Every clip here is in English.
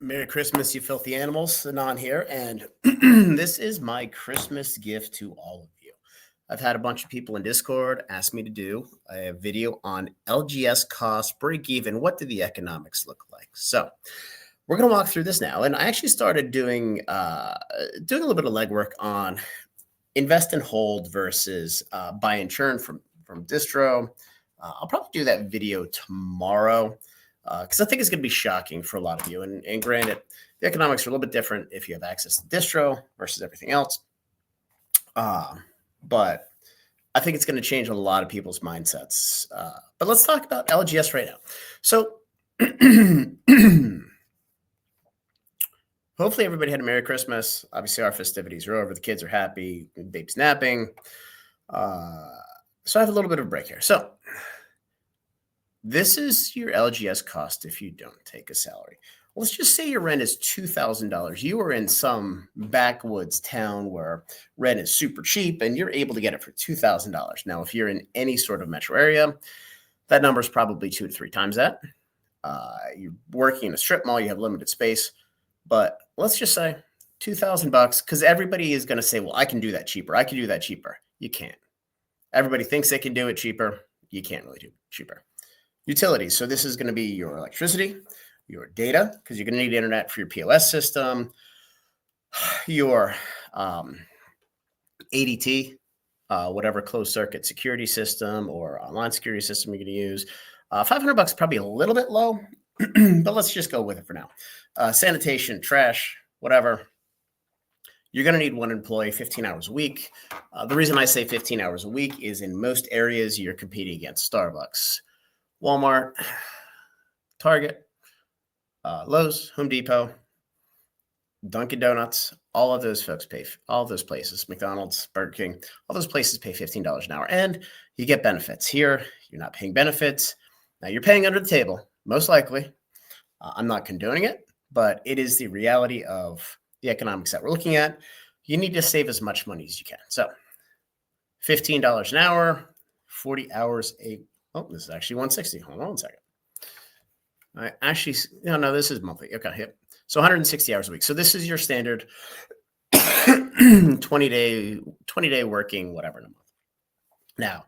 Merry Christmas, you filthy animals. Anon here, and this is my Christmas gift to all of you. I've had a bunch of people in Discord ask me to do a video on LGS cost, break even. What do the economics look like? So we're going to walk through this now. And I actually started doing a little bit of legwork on invest and hold versus buy and churn from distro. I'll probably do that video tomorrow because I think it's going to be shocking for a lot of you. And granted, the economics are a little bit different if you have access to distro versus everything else. But I think it's going to change a lot of people's mindsets. But let's talk about LGS right now. So hopefully everybody had a Merry Christmas. Obviously, our festivities are over. The kids are happy. The baby's napping. So I have a little bit of a break here. So this is your LGS cost if you don't take a salary. Let's just say your rent is $2,000. You are in some backwoods town where rent is super cheap and you're able to get it for $2,000. Now, if you're in any sort of metro area, that number is probably 2 to 3 times that. You're working in a strip mall, you have limited space, but let's just say $2,000 because everybody is going to say, well, I can do that cheaper. I can do that cheaper. You can't. Everybody thinks they can do it cheaper. You can't really do it cheaper. Utilities. So this is going to be your electricity, your data, because you're going to need internet for your POS system, your ADT, whatever closed circuit security system or online security system you're going to use. $500 probably a little bit low, but let's just go with it for now. Sanitation, trash, whatever. You're going to need one employee 15 hours a week. The reason I say 15 hours a week is in most areas you're competing against Starbucks, Walmart, Target, Lowe's, Home Depot, Dunkin' Donuts. All of those folks pay, all of those places, McDonald's, Burger King, all those places pay $15 an hour. And you get benefits. Here, you're not paying benefits. Now, you're paying under the table, most likely. I'm not condoning it, but it is the reality of the economics that we're looking at. You need to save as much money as you can. So $15 an hour, 40 hours oh, this is actually 160. Hold on one second. I actually, no, this is monthly. Okay, yep. So 160 hours a week. So this is your standard 20-day working, whatever in a month. Now,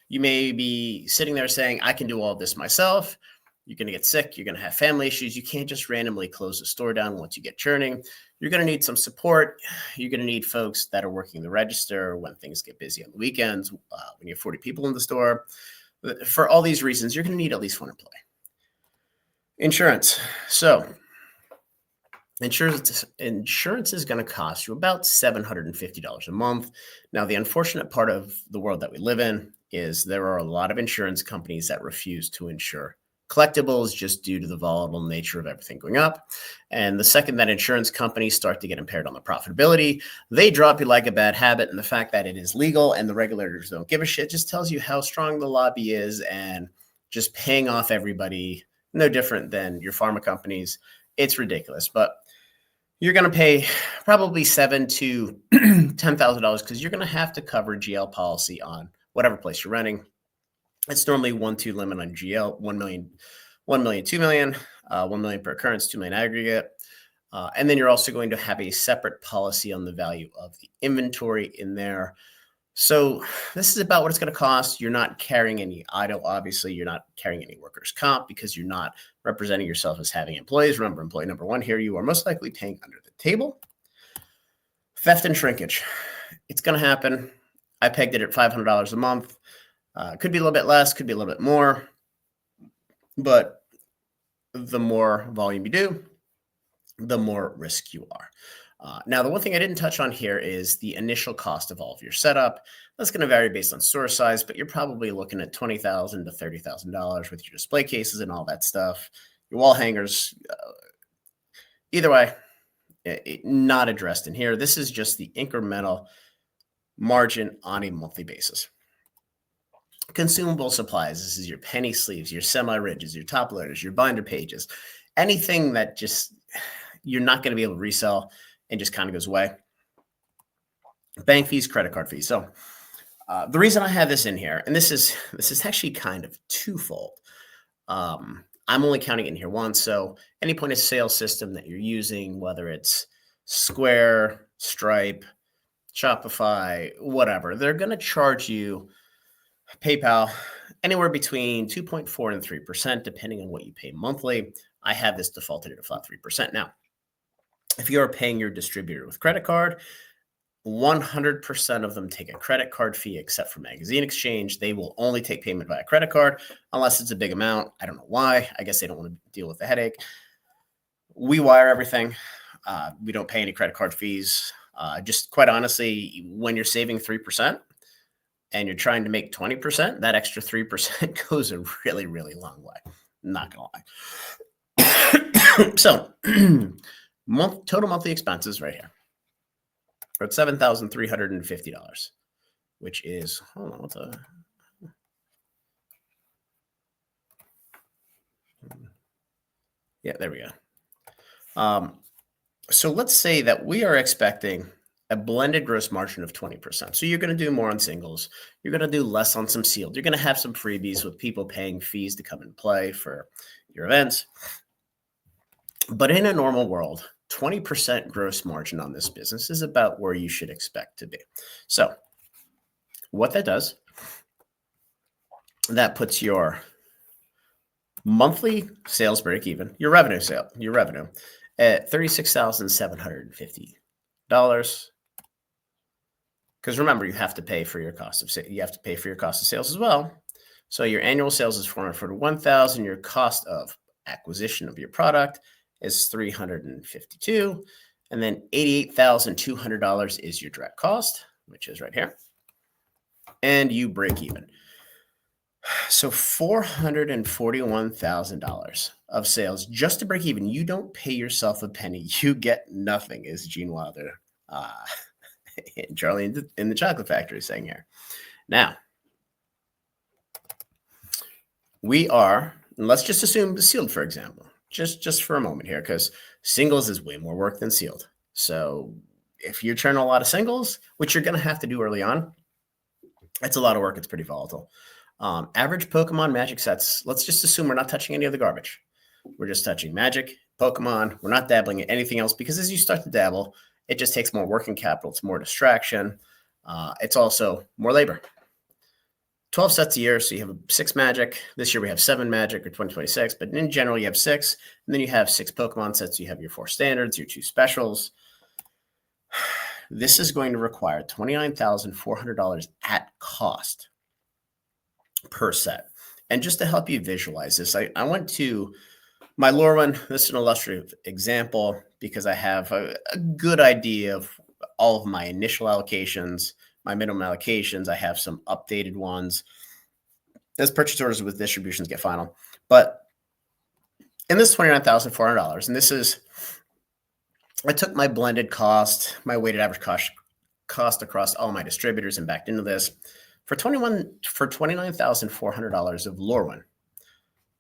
you may be sitting there saying, I can do all this myself. You're going to get sick. You're going to have family issues. You can't just randomly close the store down once you get churning. You're going to need some support. You're going to need folks that are working the register when things get busy on the weekends, when you have 40 people in the store. For all these reasons, you're going to need at least one employee. Insurance. So insurance is going to cost you about $750 a month. Now, the unfortunate part of the world that we live in is there are a lot of insurance companies that refuse to insure collectibles just due to the volatile nature of everything going up. And the second that insurance companies start to get impaired on the profitability, they drop you like a bad habit. And the fact that it is legal and the regulators don't give a shit just tells you how strong the lobby is and just paying off everybody, no different than your pharma companies. It's ridiculous, but you're going to pay probably $7,000 to $10,000 because you're going to have to cover GL policy on whatever place you're renting. It's normally 1-2 limit on GL, 1 million, 2 million, 1 million per occurrence, 2 million aggregate. And then you're also going to have a separate policy on the value of the inventory in there. So this is about what it's going to cost. You're not carrying any idle. Obviously, you're not carrying any workers' comp because you're not representing yourself as having employees. Remember, employee number one here, you are most likely paying under the table. Theft and shrinkage. It's going to happen. I pegged it at $500 a month. Could be a little bit less, could be a little bit more, but the more volume you do, the more risk you are. Now, the one thing I didn't touch on here is the initial cost of all of your setup. That's going to vary based on store size, but you're probably looking at $20,000 to $30,000 with your display cases and all that stuff, your wall hangers. Either way, not addressed in here. This is just the incremental margin on a monthly basis. Consumable supplies. This is your penny sleeves, your semi-rigids, your top loaders, your binder pages, anything that just you're not going to be able to resell and just kind of goes away. Bank fees, credit card fees. So the reason I have this in here, and this is actually kind of twofold. I'm only counting it in here once. So any point of sale system that you're using, whether it's Square, Stripe, Shopify, whatever, they're going to charge you PayPal anywhere between 2.4 and 3%, depending on what you pay monthly. I have this defaulted at a flat 3%. Now, if you're paying your distributor with credit card, 100% of them take a credit card fee, except for Magazine Exchange. They will only take payment via credit card unless it's a big amount. I don't know why. I guess they don't want to deal with the headache. We wire everything. We don't pay any credit card fees. Just quite honestly, when you're saving 3% and you're trying to make 20%, that extra 3% goes a really, really long way. Not gonna lie. So total monthly expenses right here are at $7,350, which is, hold on, what's a, yeah, there we go. So let's say that we are expecting a blended gross margin of 20%. So you're going to do more on singles. You're going to do less on some sealed. You're going to have some freebies with people paying fees to come and play for your events. But in a normal world, 20% gross margin on this business is about where you should expect to be. So what that does, that puts your monthly sales break even, your revenue at $36,750. Because remember, you have to pay for your cost of sales as well. So your annual sales is $441,000. Your cost of acquisition of your product is $352, and then $88,200 is your direct cost, which is right here, and you break even. So $441,000 of sales just to break even. You don't pay yourself a penny. You get nothing, is Gene Wilder, Charlie in the Chocolate Factory saying here. Now, we are, let's just assume sealed, for example, just for a moment here, because singles is way more work than sealed. So if you're turning a lot of singles, which you're going to have to do early on, it's a lot of work. It's pretty volatile. Average Pokemon Magic sets, let's just assume we're not touching any of the garbage. We're just touching Magic, Pokemon. We're not dabbling in anything else, because as you start to dabble, it just takes more working capital. It's more distraction. It's also more labor. 12 sets a year, so you have 6 Magic. This year we have 7 Magic, or 2026, but in general you have 6. And then you have 6 Pokemon sets. You have your 4 standards, your 2 specials. This is going to require $29,400 at cost per set. And just to help you visualize this, I went to my lore one. This is an illustrative example because I have a good idea of all of my initial allocations, my minimum allocations. I have some updated ones as purchase orders with distributions get final. But in this $29,400, and this is, I took my blended cost, my weighted average cost across all my distributors and backed into this. For $29,400 of Lorwyn,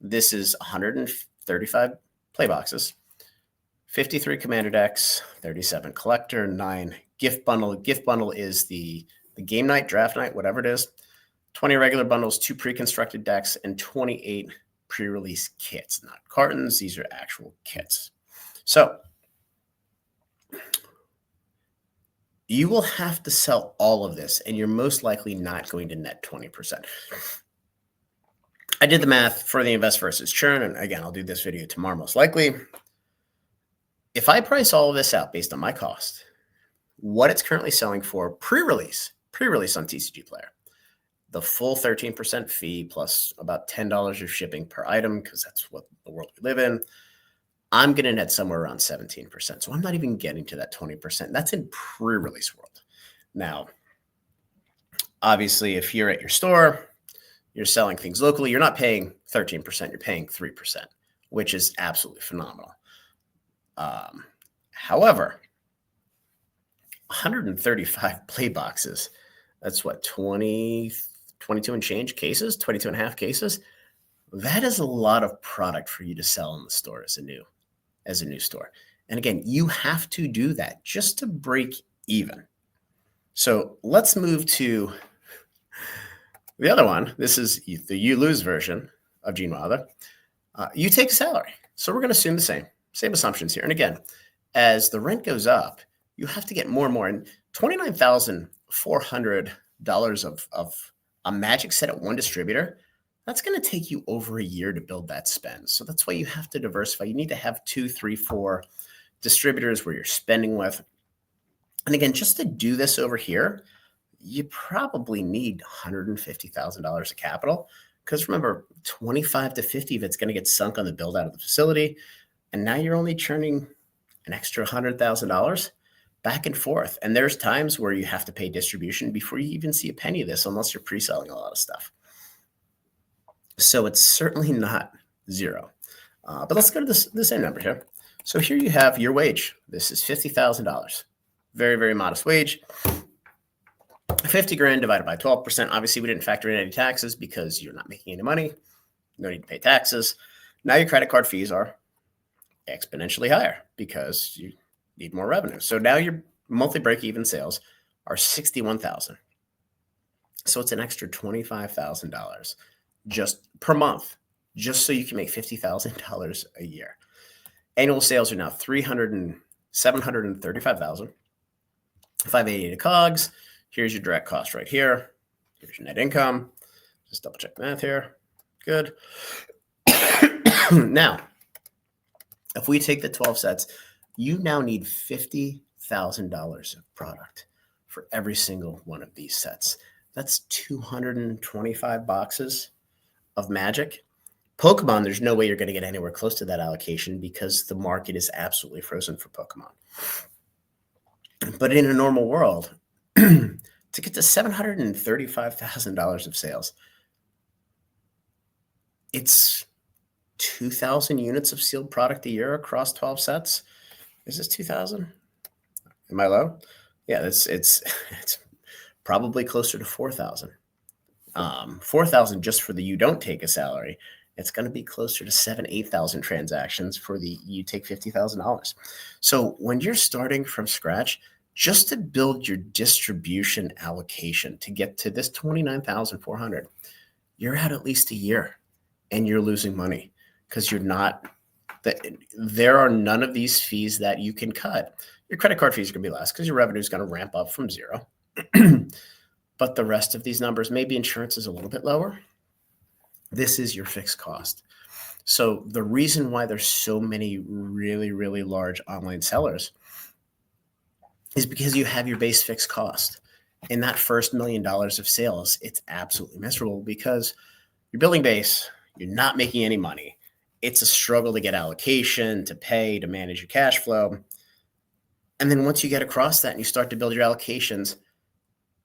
this is 135 play boxes, 53 commander decks, 37 collector, 9 gift bundle. Gift bundle is the game night, draft night, whatever it is. 20 regular bundles, 2 pre-constructed decks, and 28 pre-release kits, not cartons. These are actual kits. So you will have to sell all of this, and you're most likely not going to net 20%. I did the math for the invest versus churn, and again, I'll do this video tomorrow most likely. If I price all of this out based on my cost, what it's currently selling for pre-release on TCG Player, the full 13% fee plus about $10 of shipping per item, because that's what the world we live in, I'm going to net somewhere around 17%. So I'm not even getting to that 20%. That's in pre-release world. Now, obviously, if you're at your store, you're selling things locally, you're not paying 13%, you're paying 3%, which is absolutely phenomenal. However, 135 play boxes, that's what, 22 and change cases, 22 and a half cases. That is a lot of product for you to sell in the store as a new store. And again, you have to do that just to break even. So let's move to the other one. This is the you lose version of Gene Wilder. You take a salary. So we're going to assume the same assumptions here. And again, as the rent goes up, you have to get more and more. And $29,400 of a magic set at one distributor, that's going to take you over a year to build that spend. So that's why you have to diversify. You need to have 2, 3, 4 distributors where you're spending with. And again, just to do this over here, you probably need $150,000 of capital, because remember, 25 to 50 of it's going to get sunk on the build out of the facility. And now you're only churning an extra $100,000 back and forth. And there's times where you have to pay distribution before you even see a penny of this, unless you're pre-selling a lot of stuff. So it's certainly not zero. But let's go to the same number here. So here you have your wage. This is $50,000. Very, very modest wage. 50 grand divided by 12%. Obviously, we didn't factor in any taxes because you're not making any money. No need to pay taxes. Now your credit card fees are exponentially higher because you need more revenue. So now your monthly break-even sales are $61,000. So it's an extra $25,000 just per month, just so you can make $50,000 a year. Annual sales are now $735,000. 580 to COGS. Here's your direct cost right here. Here's your net income. Just double check the math here. Good. Now, if we take the 12 sets, you now need $50,000 of product for every single one of these sets. That's 225 boxes of Magic. Pokemon, there's no way you're going to get anywhere close to that allocation because the market is absolutely frozen for Pokemon. But in a normal world, to get to $735,000 of sales, it's 2,000 units of sealed product a year across 12 sets. Is this 2,000? Am I low? Yeah, it's probably closer to 4,000. 4,000 just for the you don't take a salary. It's going to be closer to 8,000 transactions for the you take $50,000. So when you're starting from scratch, just to build your distribution allocation to get to this 29,400, you're at least a year and you're losing money because there are none of these fees that you can cut. Your credit card fees are going to be less because your revenue is going to ramp up from zero. But the rest of these numbers, maybe insurance is a little bit lower. This is your fixed cost. So the reason why there's so many really, really large online sellers is because you have your base fixed cost. In that first $1 million of sales, it's absolutely miserable because you're building base, you're not making any money. It's a struggle to get allocation, to pay, to manage your cash flow. And then once you get across that and you start to build your allocations,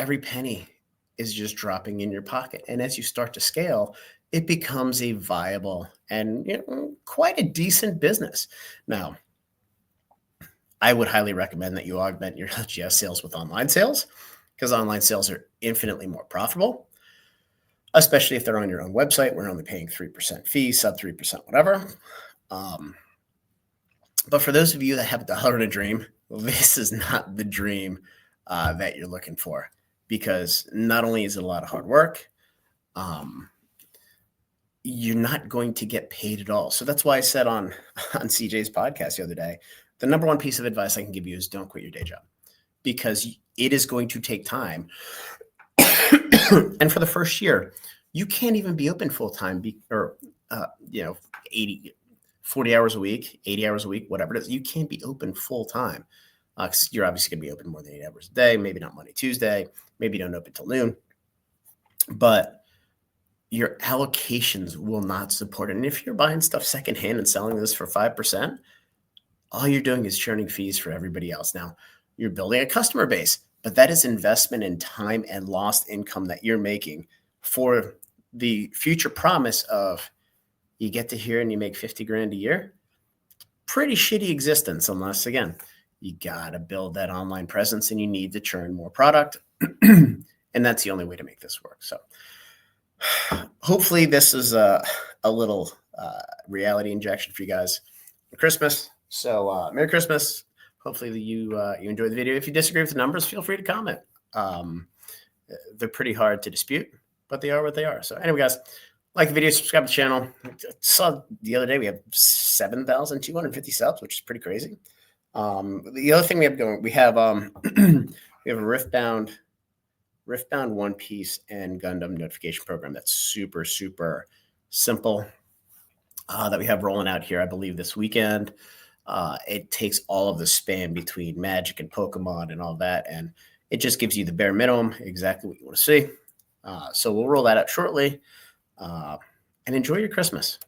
every penny is just dropping in your pocket. And as you start to scale, it becomes a viable and quite a decent business. Now, I would highly recommend that you augment your LGS sales with online sales because online sales are infinitely more profitable, especially if they're on your own website. We're only paying 3% fee, sub 3%, whatever. But for those of you that have a dollar and a dream, this is not the dream that you're looking for, because not only is it a lot of hard work, you're not going to get paid at all. So that's why I said on CJ's podcast the other day, the number one piece of advice I can give you is don't quit your day job, because it is going to take time. And for the first year, you can't even be open full time or 40 hours a week, 80 hours a week, whatever it is. You can't be open full time. You're obviously going to be open more than 8 hours a day, maybe not Monday, Tuesday, maybe you don't open till noon, but your allocations will not support it. And if you're buying stuff secondhand and selling this for 5%, all you're doing is churning fees for everybody else. Now, you're building a customer base, but that is investment in time and lost income that you're making for the future promise of you get to here and you make 50 grand a year. Pretty shitty existence, unless, again, you got to build that online presence and you need to churn more product. And that's the only way to make this work. So hopefully this is a little reality injection for you guys for Christmas. So Merry Christmas. Hopefully you enjoyed the video. If you disagree with the numbers, feel free to comment. They're pretty hard to dispute, but they are what they are. So anyway, guys, Like the video, subscribe to the channel. I saw the other day we have 7,250 subs, which is pretty crazy. The other thing we have going, we have we have a Riftbound One Piece and Gundam notification program that's super, super simple that we have rolling out here, I believe, this weekend. It takes all of the spam between Magic and Pokemon and all that, and it just gives you the bare minimum, exactly what you want to see. So we'll roll that out shortly. And enjoy your Christmas.